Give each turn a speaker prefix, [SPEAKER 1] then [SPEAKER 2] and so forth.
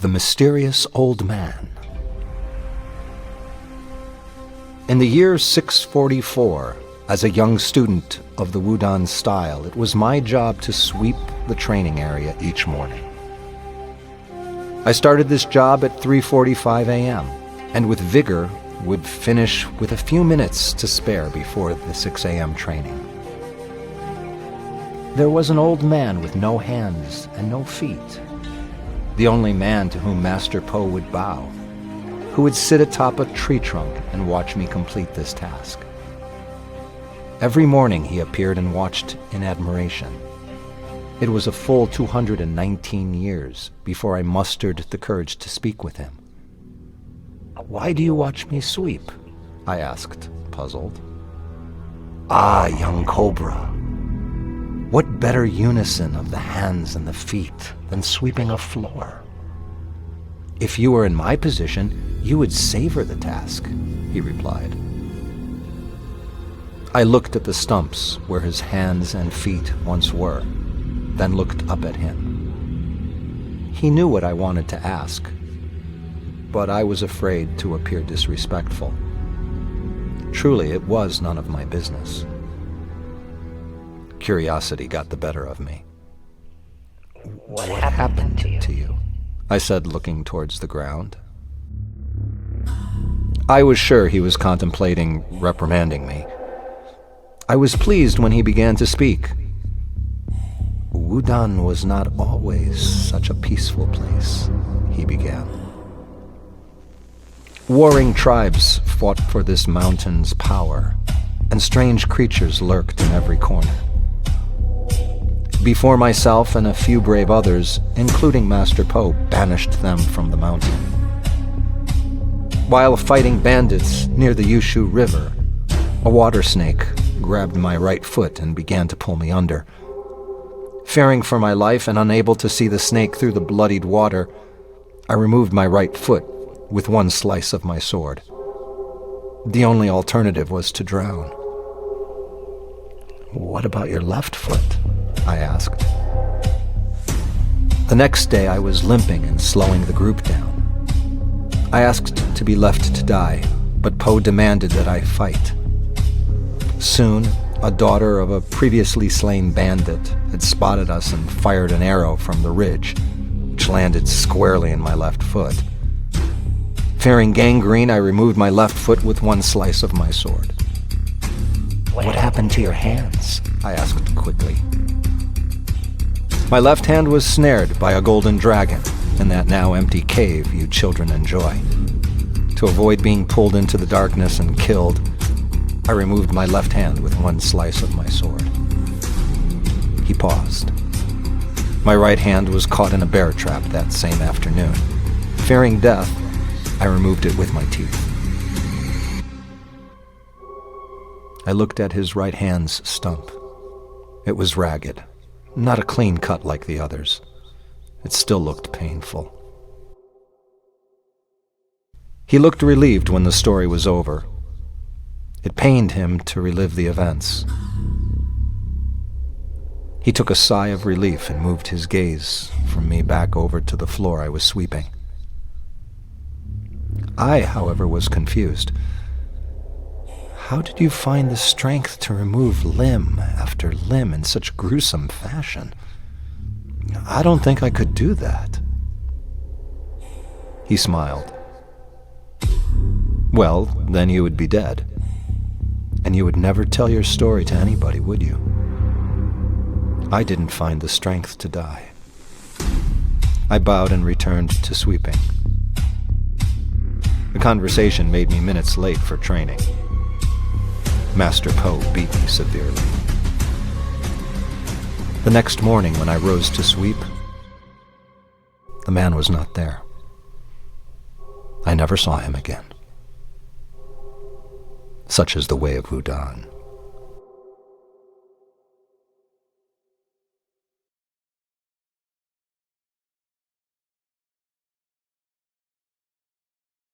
[SPEAKER 1] The Mysterious Old Man. In the year 644, as a young student of the Wudan style, it was my job to sweep the training area each morning. I started this job at 3:45 a.m., and with vigor would finish with a few minutes to spare before the 6 a.m. training. There was an old man with no hands and no feet, the only man to whom Master Po would bow, who would sit atop a tree trunk and watch me complete this task. Every morning he appeared and watched in admiration. It was a full 219 years before I mustered the courage to speak with him. "Why do you watch me sweep?" I asked, puzzled. "Ah, young Cobra, what better unison of the hands and the feet than sweeping a floor? If you were in my position, you would savor the task," he replied. I looked at the stumps where his hands and feet once were, then looked up at him. He knew what I wanted to ask, but I was afraid to appear disrespectful. Truly, it was none of my business. Curiosity got the better of me. "What happened to you?" I said, looking towards the ground. I was sure he was contemplating reprimanding me. I was pleased when he began to speak. "Wudan was not always such a peaceful place," he began. "Warring tribes fought for this mountain's power, and strange creatures lurked in every corner. Before myself and a few brave others, including Master Po, banished them from the mountain. While fighting bandits near the Yushu River, a water snake grabbed my right foot and began to pull me under. Fearing for my life and unable to see the snake through the bloodied water, I removed my right foot with one slice of my sword. The only alternative was to drown." "What about your left foot?" I asked. The next day I was limping and slowing the group down. I asked to be left to die, but Po demanded that I fight. Soon, a daughter of a previously slain bandit had spotted us and fired an arrow from the ridge, which landed squarely in my left foot. Fearing gangrene, I removed my left foot with one slice of my sword. "What happened to your hands?" I asked quickly. "My left hand was snared by a golden dragon in that now empty cave you children enjoy. To avoid being pulled into the darkness and killed, I removed my left hand with one slice of my sword." He paused. My right hand was caught in a bear trap that same afternoon. Fearing death, I removed it with my teeth. I looked at his right hand's stump. It was ragged, not a clean cut like the others. It still looked painful. He looked relieved when the story was over. It pained him to relive the events. He took a sigh of relief and moved his gaze from me back over to the floor I was sweeping. I, however, was confused. "How did you find the strength to remove limb after limb in such gruesome fashion? I don't think I could do that." He smiled. "Well, then you would be dead. And you would never tell your story to anybody, would you? I didn't find the strength to die." I bowed and returned to sweeping. The conversation made me minutes late for training. Master Po beat me severely. The next morning when I rose to sweep, the man was not there. I never saw him again. Such is the way of Wudan.